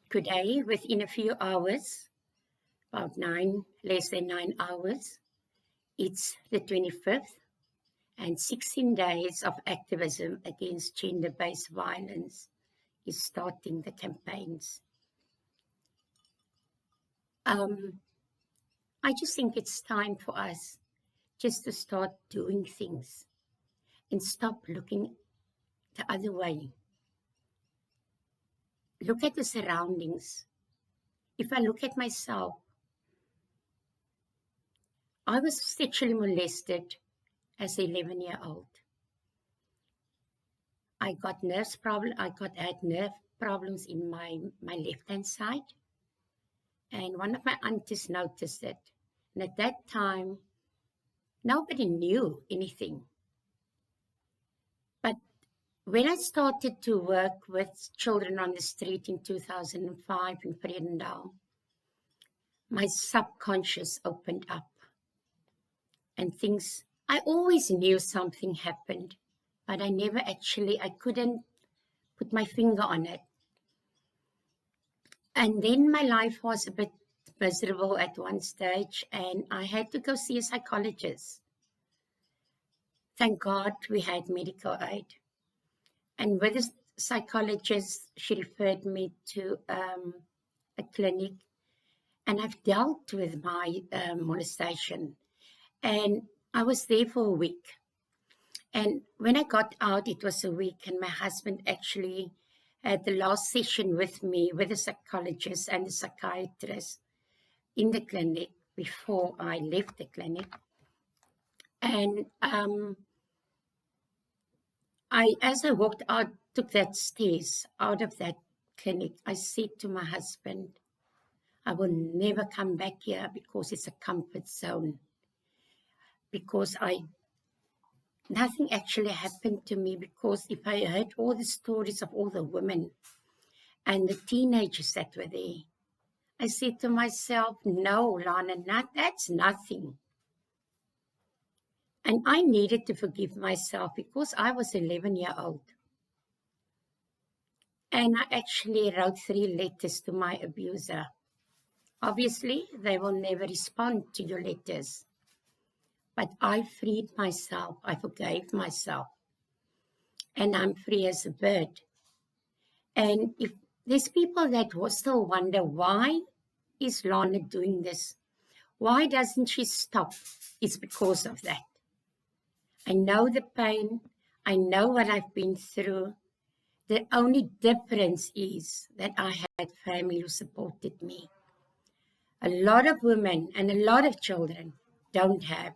Today, within a few hours, about less than 9 hours, it's the 25th and 16 days of activism against gender-based violence is starting the campaigns. I just think it's time for us just to start doing things and stop looking the other way. Look at the surroundings. If I look at myself, I was sexually molested as an 11-year-old. I had nerve problems in my left-hand side. And one of my aunties noticed it. And at that time, nobody knew anything. But when I started to work with children on the street in 2005 in Vredendal, my subconscious opened up. And I always knew something happened, but I couldn't put my finger on it. And then my life was a bit miserable at one stage, and I had to go see a psychologist. Thank God we had medical aid. And with the psychologist, she referred me to a clinic, and I've dealt with my molestation. And I was there for a week. And when I got out, it was a week, and my husband actually had the last session with me, with the psychologist and the psychiatrist in the clinic before I left the clinic. And as I walked out, took that stairs out of that clinic, I said to my husband, I will never come back here because it's a comfort zone. Because nothing actually happened to me, because if I heard all the stories of all the women and the teenagers that were there, I said to myself, no, Lana, that's nothing. And I needed to forgive myself because I was 11-year-old. And I actually wrote 3 letters to my abuser. Obviously, they will never respond to your letters. But I freed myself. I forgave myself. And I'm free as a bird. And if there's people that will still wonder, why is Lana doing this? Why doesn't she stop? It's because of that. I know the pain. I know what I've been through. The only difference is that I had family who supported me. A lot of women and a lot of children don't have.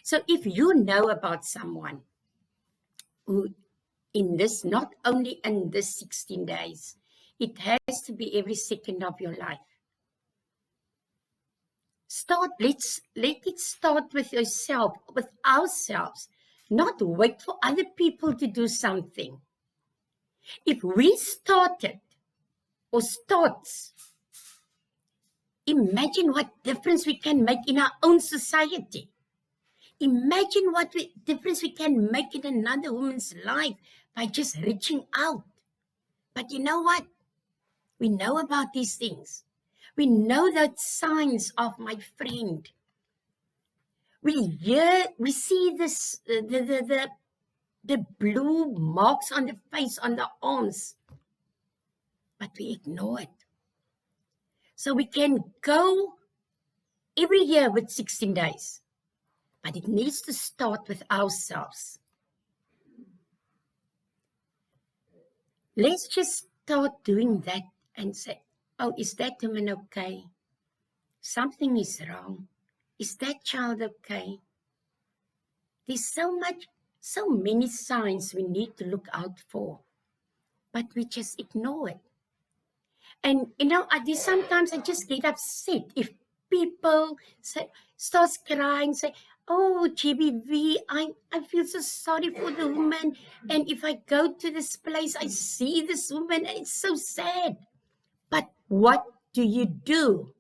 So if you know about someone who not only in this 16 days, it has to be every second of your life. Let it start with yourself, with ourselves, not wait for other people to do something. If we started or starts, imagine what difference we can make in our own society. Imagine what difference we can make in another woman's life by just reaching out. But you know what? We know about these things. We know the signs of my friend. We see this, the blue marks on the face, on the arms, but we ignore it. So we can go every year with 16 days. But it needs to start with ourselves. Let's just start doing that and say, oh, is that woman okay? Something is wrong. Is that child okay? There's so many signs we need to look out for, but we just ignore it. And, sometimes I just get upset if people starts crying, say, oh, GBV, I feel so sorry for the woman. And if I go to this place, I see this woman, and it's so sad. But what do you do?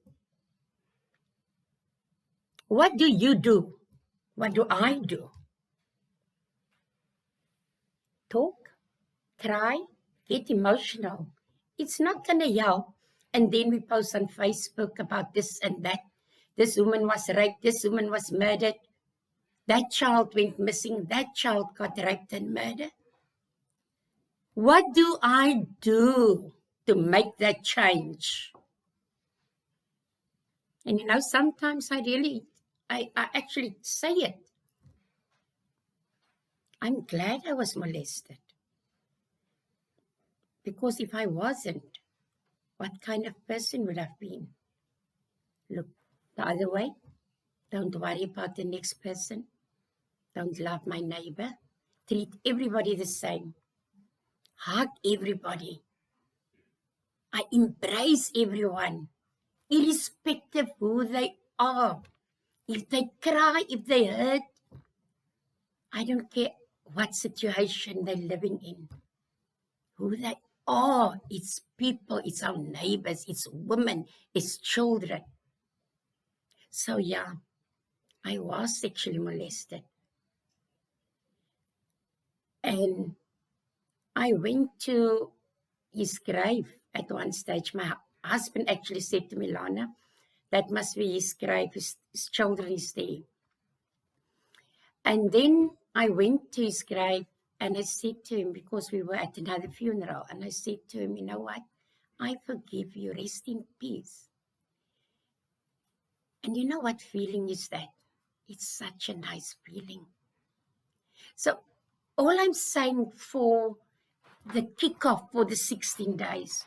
What do you do? What do I do? Talk, cry, get emotional, it's not going to help. And then we post on Facebook about this and that. This woman was raped. This woman was murdered. That child went missing. That child got raped and murdered. What do I do to make that change? And sometimes I actually say it. I'm glad I was molested. Because if I wasn't, what kind of person would I have been? Look the other way. Don't worry about the next person. Don't love my neighbor. Treat everybody the same. Hug everybody. I embrace everyone, irrespective who they are. If they cry, if they hurt, I don't care what situation they're living in. Who they are, it's people, it's our neighbors, it's women, it's children. So yeah, I was sexually molested. And I went to his grave at one stage. My husband actually said to me, Lana, that must be his grave, his children is there. And then I went to his grave and I said to him, because we were at another funeral, and I said to him, you know what? I forgive you, rest in peace. And you know what feeling is that? It's such a nice feeling. So all I'm saying for the kickoff for the 16 days,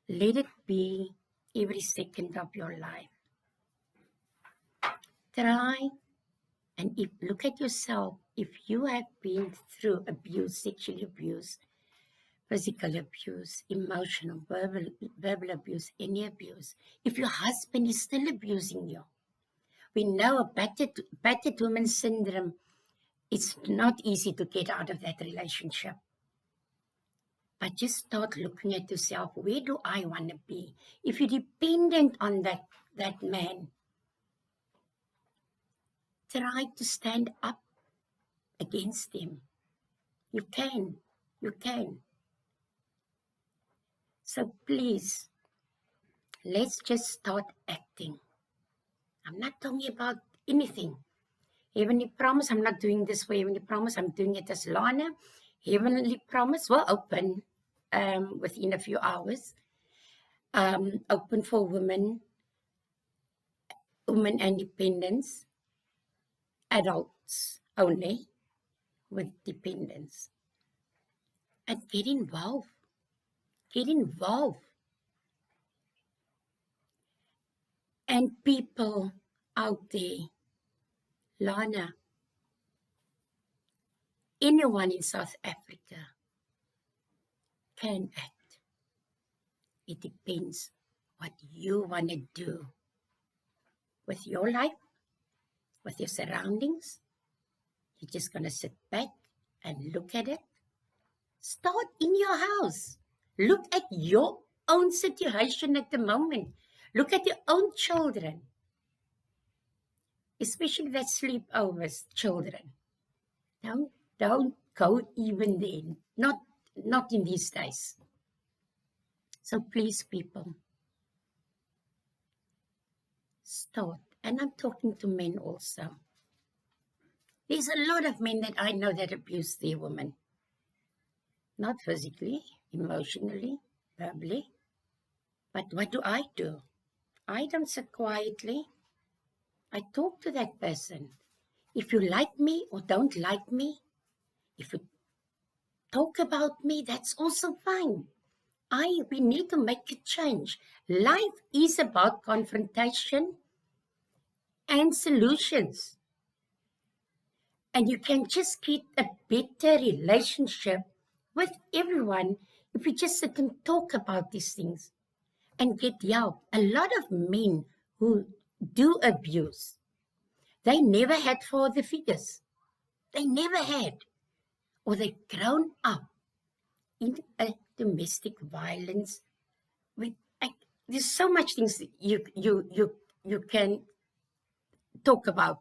let it be every second of your life. Try and look at yourself. If you have been through abuse, sexual abuse, physical abuse, emotional, verbal abuse, any abuse, if your husband is still abusing you, we know a battered woman syndrome. It's not easy to get out of that relationship. But just start looking at yourself. Where do I want to be? If you're dependent on that man, try to stand up against him. You can. You can. So please, let's just start acting. I'm not talking about anything. Heavenly promise, I'm not doing this for Heavenly promise. I'm doing it as Lana. Heavenly promise will open within a few hours. Open for women independence, adults only with dependence. And get involved. Get involved. And people out there, Lana, anyone in South Africa can act. It depends what you want to do with your life, with your surroundings. You're just going to sit back and look at it. Start in your house. Look at your own situation at the moment. Look at your own children, especially that sleepovers children. Don't go even then. Not in these days. So please, people, start. And I'm talking to men also. There's a lot of men that I know that abuse their women. Not physically, emotionally, verbally. But what do? I don't sit quietly. I talk to that person. If you like me or don't like me, if you talk about me, that's also fine. We need to make a change. Life is about confrontation and solutions. And you can just get a better relationship with everyone if you just sit and talk about these things and get help. A lot of men who do abuse, they never had father figures. They never had. Or they grown up in a domestic violence. There's so much things you can talk about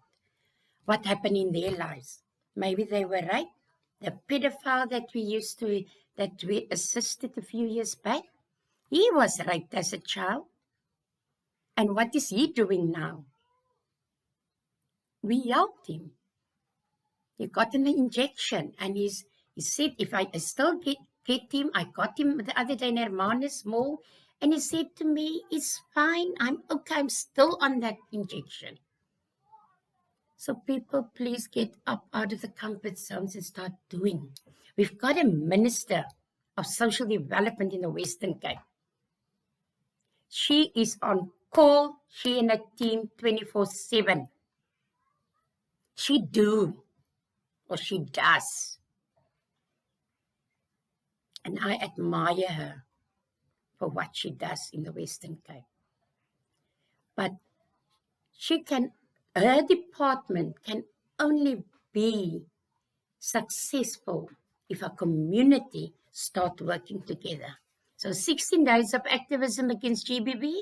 what happened in their lives. Maybe they were raped. The pedophile that we assisted a few years back, He was raped as a child. And what is he doing now? We helped him. He got an injection, and he said, if I still get him, I got him the other day in Hermanus Mall, and he said to me, it's fine, I'm okay, I'm still on that injection. So people, please get up out of the comfort zones and start doing. We've got a minister of social development in the Western Cape. She is on call, she and her team 24/7. She do, or she does. And I admire her for what she does in the Western Cape. But her department can only be successful if a community start working together. So 16 days of activism against GBV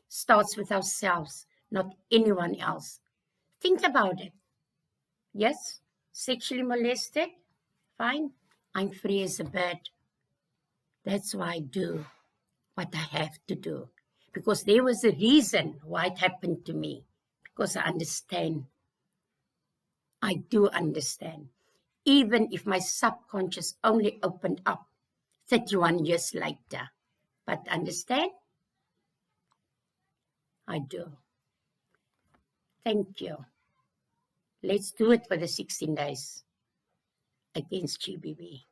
starts with ourselves, not anyone else. Think about it. Yes, sexually molested, fine. I'm free as a bird. That's why I do what I have to do. Because there was a reason why it happened to me. Because I understand. I do understand. Even if my subconscious only opened up 31 years later. But understand? I do. Thank you. Let's do it for the 16 days against GBV.